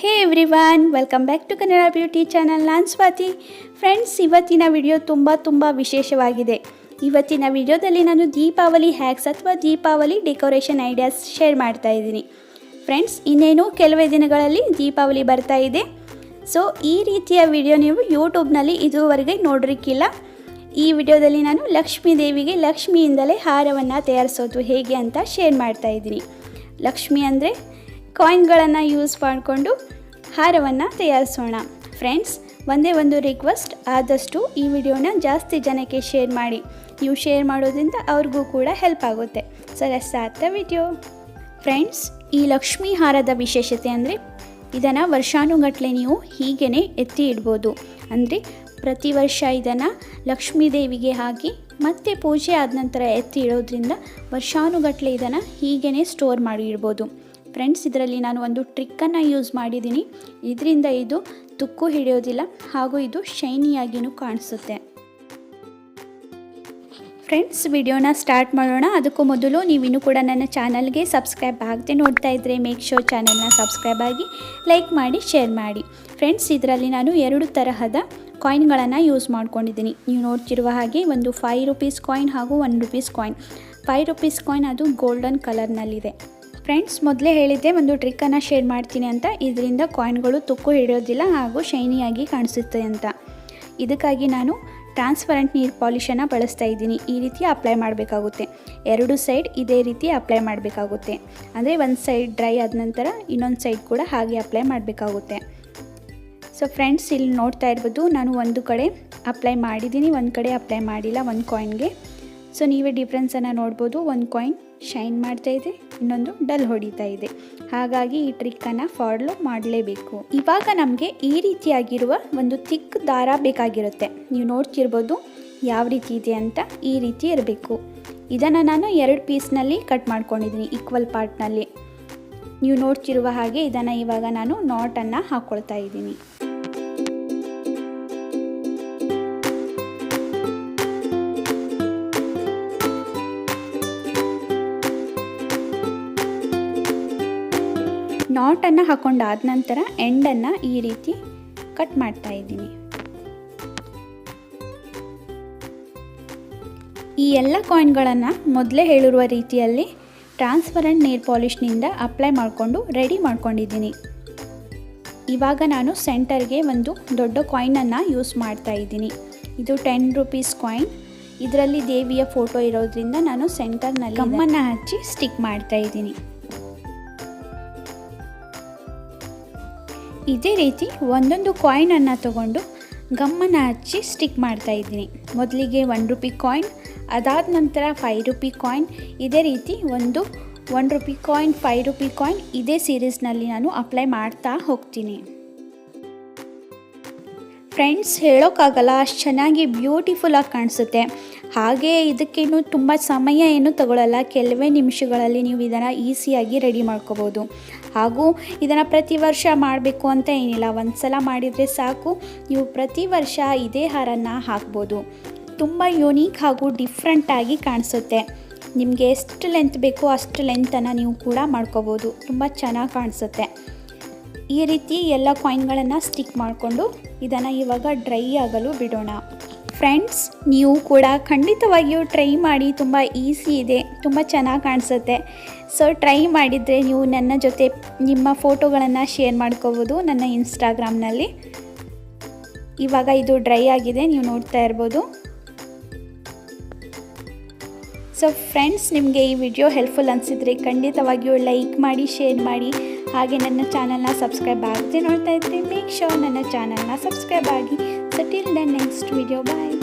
Hey everyone, welcome back to Kannada beauty channel. ನಾನು Swati. Friends, ಇವತ್ತಿನ video ತುಂಬ ವಿಶೇಷವಾಗಿದೆ. ಇವತ್ತಿನ ವಿಡಿಯೋದಲ್ಲಿ ನಾನು ದೀಪಾವಳಿ ಹ್ಯಾಕ್ಸ್ ಅಥವಾ ದೀಪಾವಳಿ ಡೆಕೋರೇಷನ್ ಐಡಿಯಾಸ್ ಶೇರ್ ಮಾಡ್ತಾ ಇದ್ದೀನಿ. ಫ್ರೆಂಡ್ಸ್, ಇನ್ನೇನು ಕೆಲವೇ ದಿನಗಳಲ್ಲಿ ದೀಪಾವಳಿ ಬರ್ತಾ ಇದೆ. ಸೊ ಈ ರೀತಿಯ ವಿಡಿಯೋ ನೀವು ಯೂಟ್ಯೂಬ್ನಲ್ಲಿ ಇದುವರೆಗೆ ನೋಡಿರಕ್ಕಿಲ್ಲ. ಈ ವಿಡಿಯೋದಲ್ಲಿ ನಾನು ಲಕ್ಷ್ಮೀ ದೇವಿಗೆ ಲಕ್ಷ್ಮಿಯಿಂದಲೇ ಹಾರವನ್ನು ತಯಾರಿಸೋದು ಹೇಗೆ ಅಂತ ಶೇರ್ ಮಾಡ್ತಾ ಇದ್ದೀನಿ. ಲಕ್ಷ್ಮಿ ಅಂದರೆ ಕಾಯಿನ್ಗಳನ್ನು ಯೂಸ್ ಮಾಡಿಕೊಂಡು ಹಾರವನ್ನು ತಯಾರಿಸೋಣ. ಫ್ರೆಂಡ್ಸ್, ಒಂದೇ ಒಂದು ರಿಕ್ವೆಸ್ಟ್, ಆದಷ್ಟು ಈ ವಿಡಿಯೋನ ಜಾಸ್ತಿ ಜನಕ್ಕೆ ಶೇರ್ ಮಾಡಿ. ನೀವು ಶೇರ್ ಮಾಡೋದ್ರಿಂದ ಅವ್ರಿಗೂ ಕೂಡ ಹೆಲ್ಪ್ ಆಗುತ್ತೆ. So let's start the video. Friends, ಈ ಲಕ್ಷ್ಮೀ ಹಾರದ ವಿಶೇಷತೆ ಅಂದರೆ ಇದನ್ನು ವರ್ಷಾನುಗಟ್ಟಲೆ ನೀವು ಹೀಗೇ ಎತ್ತಿ ಇಡ್ಬೋದು. ಅಂದರೆ ಪ್ರತಿ ವರ್ಷ ಇದನ್ನು ಲಕ್ಷ್ಮೀ ದೇವಿಗೆ ಹಾಕಿ ಮತ್ತೆ ಪೂಜೆ ಆದ ನಂತರ ಎತ್ತಿ ಇಡೋದ್ರಿಂದ ವರ್ಷಾನುಗಟ್ಟಲೆ ಇದನ್ನು ಹೀಗೇ ಸ್ಟೋರ್ ಮಾಡಿ ಇಡ್ಬೋದು. ಫ್ರೆಂಡ್ಸ್, ಇದರಲ್ಲಿ ನಾನು ಒಂದು ಟ್ರಿಕ್ಕನ್ನು ಯೂಸ್ ಮಾಡಿದ್ದೀನಿ. ಇದರಿಂದ ಇದು ತುಕ್ಕು ಹಿಡಿಯೋದಿಲ್ಲ ಹಾಗೂ ಇದು ಶೈನಿಯಾಗಿಯೂ ಕಾಣಿಸುತ್ತೆ. ಫ್ರೆಂಡ್ಸ್, ವಿಡಿಯೋನ ಸ್ಟಾರ್ಟ್ ಮಾಡೋಣ. ಅದಕ್ಕೂ ಮೊದಲು ನೀವಿನ್ನೂ ಕೂಡ ನನ್ನ ಚಾನಲ್ಗೆ ಸಬ್ಸ್ಕ್ರೈಬ್ ಆಗದೆ ನೋಡ್ತಾ ಇದ್ದರೆ ಮೇಕ್ ಶೋರ್ ಚಾನಲ್ನ ಸಬ್ಸ್ಕ್ರೈಬ್ ಆಗಿ, ಲೈಕ್ ಮಾಡಿ, ಶೇರ್ ಮಾಡಿ. ಫ್ರೆಂಡ್ಸ್, ಇದರಲ್ಲಿ ನಾನು 2 ತರಹದ ಕಾಯಿನ್ಗಳನ್ನು ಯೂಸ್ ಮಾಡ್ಕೊಂಡಿದ್ದೀನಿ. ನೀವು ನೋಡ್ತಿರುವ ಹಾಗೆ ಒಂದು 5 ರೂಪೀಸ್ ಕಾಯಿನ್ ಹಾಗೂ 1 ರೂಪೀಸ್ ಕಾಯಿನ್. 5 ರೂಪೀಸ್ ಕಾಯಿನ್ ಅದು ಗೋಲ್ಡನ್ ಕಲರ್ನಲ್ಲಿದೆ. ಫ್ರೆಂಡ್ಸ್, ಮೊದಲೇ ಹೇಳಿದ್ದೆ ಒಂದು ಟ್ರಿಕ್ಕನ್ನು ಶೇರ್ ಮಾಡ್ತೀನಿ ಅಂತ. ಇದರಿಂದ ಕಾಯಿನ್ಗಳು ತುಕ್ಕು ಹಿಡಿಯೋದಿಲ್ಲ ಹಾಗೂ ಶೈನಿಯಾಗಿ ಕಾಣಿಸುತ್ತೆ ಅಂತ. ಇದಕ್ಕಾಗಿ ನಾನು ಟ್ರಾನ್ಸ್ಪರೆಂಟ್ ನೀರು ಪಾಲಿಷನ್ನು ಬಳಸ್ತಾ ಇದ್ದೀನಿ. ಈ ರೀತಿ ಅಪ್ಲೈ ಮಾಡಬೇಕಾಗುತ್ತೆ. 2 ಸೈಡ್ ಇದೇ ರೀತಿ ಅಪ್ಲೈ ಮಾಡಬೇಕಾಗುತ್ತೆ. ಅಂದರೆ ಒಂದು ಸೈಡ್ ಡ್ರೈ ಆದ ನಂತರ ಇನ್ನೊಂದು ಸೈಡ್ ಕೂಡ ಹಾಗೆ ಅಪ್ಲೈ ಮಾಡಬೇಕಾಗುತ್ತೆ. ಸೊ ಫ್ರೆಂಡ್ಸ್, ಇಲ್ಲಿ ನೋಡ್ತಾ ಇರ್ಬೋದು, ನಾನು ಒಂದು ಕಡೆ ಅಪ್ಲೈ ಮಾಡಿದ್ದೀನಿ, ಒಂದು ಕಡೆ ಅಪ್ಲೈ ಮಾಡಿಲ್ಲ ಒಂದು ಕಾಯಿನ್ಗೆ. ಸೊ ನೀವೇ ಡಿಫ್ರೆನ್ಸನ್ನು ನೋಡ್ಬೋದು. ಒಂದು ಕಾಯಿನ್ ಶೈನ್ ಮಾಡ್ತಾ ಇದೆ, ಇನ್ನೊಂದು ಡಲ್ ಹೊಡಿತಾ ಇದೆ. ಹಾಗಾಗಿ ಈ ಟ್ರಿಕ್ಕನ್ನು ಫಾಲೋ ಮಾಡಲೇಬೇಕು. ಇವಾಗ ನಮಗೆ ಈ ರೀತಿಯಾಗಿರುವ ಒಂದು ಥಿಕ್ ದಾರ ಬೇಕಾಗಿರುತ್ತೆ. ನೀವು ನೋಡ್ತಿರ್ಬೋದು ಯಾವ ರೀತಿ ಇದೆ ಅಂತ. ಈ ರೀತಿ ಇರಬೇಕು. ಇದನ್ನು ನಾನು 2 ಪೀಸ್ನಲ್ಲಿ ಕಟ್ ಮಾಡ್ಕೊಂಡಿದ್ದೀನಿ, ಈಕ್ವಲ್ ಪಾರ್ಟ್ನಲ್ಲಿ. ನೀವು ನೋಡ್ತಿರುವ ಹಾಗೆ ಇದನ್ನು ಇವಾಗ ನಾನು ನಾಟನ್ನು ಹಾಕ್ಕೊಳ್ತಾ ಇದ್ದೀನಿ. ನಾಟನ್ನು ಹಾಕೊಂಡಾದ ನಂತರ ಎಂಡನ್ನು ಈ ರೀತಿ ಕಟ್ ಮಾಡ್ತಾ ಇದ್ದೀನಿ. ಈ ಎಲ್ಲ ಕಾಯಿನ್ಗಳನ್ನು ಮೊದಲೇ ಹೇಳಿರುವ ರೀತಿಯಲ್ಲಿ ಟ್ರಾನ್ಸ್ಪರೆಂಟ್ ನೇಲ್ ಪಾಲಿಷ್ನಿಂದ ಅಪ್ಲೈ ಮಾಡಿಕೊಂಡು ರೆಡಿ ಮಾಡ್ಕೊಂಡಿದ್ದೀನಿ. ಇವಾಗ ನಾನು ಸೆಂಟರ್ಗೆ ಒಂದು ದೊಡ್ಡ ಕಾಯಿನನ್ನು ಯೂಸ್ ಮಾಡ್ತಾ ಇದ್ದೀನಿ. ಇದು 10 ರೂಪೀಸ್ ಕಾಯಿನ್. ಇದರಲ್ಲಿ ದೇವಿಯ ಫೋಟೋ ಇರೋದ್ರಿಂದ ನಾನು ಸೆಂಟರ್ನಲ್ಲಿ ಗಮ್ಮನ್ನು ಹಚ್ಚಿ ಸ್ಟಿಕ್ ಮಾಡ್ತಾ ಇದ್ದೀನಿ. ಇದೇ ರೀತಿ ಒಂದೊಂದು ಕಾಯಿನನ್ನು ತಗೊಂಡು ಗಮ್ಮನ್ನು ಹಚ್ಚಿ ಸ್ಟಿಕ್ ಮಾಡ್ತಾ ಇದ್ದೀನಿ. ಮೊದಲಿಗೆ 1 ರೂಪಿ ಕಾಯಿನ್, ಅದಾದ ನಂತರ 5 ರೂಪಿ ಕಾಯಿನ್. ಇದೇ ರೀತಿ 1 ರೂಪಿ ಕಾಯಿನ್, 5 ರೂಪಿ ಕಾಯಿನ್ ಇದೇ ಸೀರೀಸ್ನಲ್ಲಿ ನಾನು ಅಪ್ಲೈ ಮಾಡ್ತಾ ಹೋಗ್ತೀನಿ. ಫ್ರೆಂಡ್ಸ್, ಹೇಳೋಕ್ಕಾಗಲ್ಲ, ಅಷ್ಟು ಚೆನ್ನಾಗಿ ಬ್ಯೂಟಿಫುಲ್ಲಾಗಿ ಕಾಣಿಸುತ್ತೆ. ಹಾಗೆ ಇದಕ್ಕೇನು ತುಂಬ ಸಮಯ ಏನು ತಗೊಳ್ಳಲ್ಲ. ಕೆಲವೇ ನಿಮಿಷಗಳಲ್ಲಿ ನೀವು ಇದನ್ನು ಈಸಿಯಾಗಿ ರೆಡಿ ಮಾಡ್ಕೋಬೋದು. ಹಾಗೂ ಇದನ್ನು ಪ್ರತಿ ವರ್ಷ ಮಾಡಬೇಕು ಅಂತ ಏನಿಲ್ಲ. ಒಂದು ಸಲ ಮಾಡಿದರೆ ಸಾಕು. ನೀವು ಪ್ರತಿ ವರ್ಷ ಇದೇ ಹಾರನ್ನು ಹಾಕ್ಬೋದು. ತುಂಬ ಯೂನೀಕ್ ಹಾಗೂ ಡಿಫ್ರೆಂಟಾಗಿ ಕಾಣಿಸುತ್ತೆ. ನಿಮಗೆ ಎಷ್ಟು ಲೆಂತ್ ಬೇಕೋ ಅಷ್ಟು ಲೆಂತನ್ನು ನೀವು ಕೂಡ ಮಾಡ್ಕೋಬೋದು. ತುಂಬ ಚೆನ್ನಾಗಿ ಕಾಣಿಸುತ್ತೆ. ಈ ರೀತಿ ಎಲ್ಲ ಕಾಯಿನ್ಗಳನ್ನು ಸ್ಟಿಕ್ ಮಾಡಿಕೊಂಡು ಇದನ್ನು ಇವಾಗ ಡ್ರೈ ಆಗಲು ಬಿಡೋಣ. ಫ್ರೆಂಡ್ಸ್, ನೀವು ಕೂಡ ಖಂಡಿತವಾಗಿಯೂ ಟ್ರೈ ಮಾಡಿ. ತುಂಬ ಈಸಿ ಇದೆ, ತುಂಬ ಚೆನ್ನಾಗಿ ಕಾಣಿಸುತ್ತೆ. ಸೊ ಟ್ರೈ ಮಾಡಿದರೆ ನೀವು ನನ್ನ ಜೊತೆ ನಿಮ್ಮ ಫೋಟೋಗಳನ್ನು ಶೇರ್ ಮಾಡ್ಕೋಬೋದು ನನ್ನ ಇನ್ಸ್ಟಾಗ್ರಾಮ್ನಲ್ಲಿ. ಇವಾಗ ಇದು ಡ್ರೈ ಆಗಿದೆ, ನೀವು ನೋಡ್ತಾ ಇರ್ಬೋದು. ಸೊ ಫ್ರೆಂಡ್ಸ್, ನಿಮಗೆ ಈ ವಿಡಿಯೋ ಹೆಲ್ಪ್ಫುಲ್ ಅನಿಸಿದರೆ ಖಂಡಿತವಾಗಿಯೂ ಲೈಕ್ ಮಾಡಿ, ಶೇರ್ ಮಾಡಿ. ಹಾಗೆ ನನ್ನ ಚಾನಲ್ನ ಸಬ್ಸ್ಕ್ರೈಬ್ ಆಗದೆ ನೋಡ್ತಾ ಇದ್ದರೆ ಮೇಕ್ ಶೋರ್ ನನ್ನ ಚಾನಲ್ನ ಸಬ್ಸ್ಕ್ರೈಬ್ ಆಗಿ. So till then next video, ಬಾಯ್.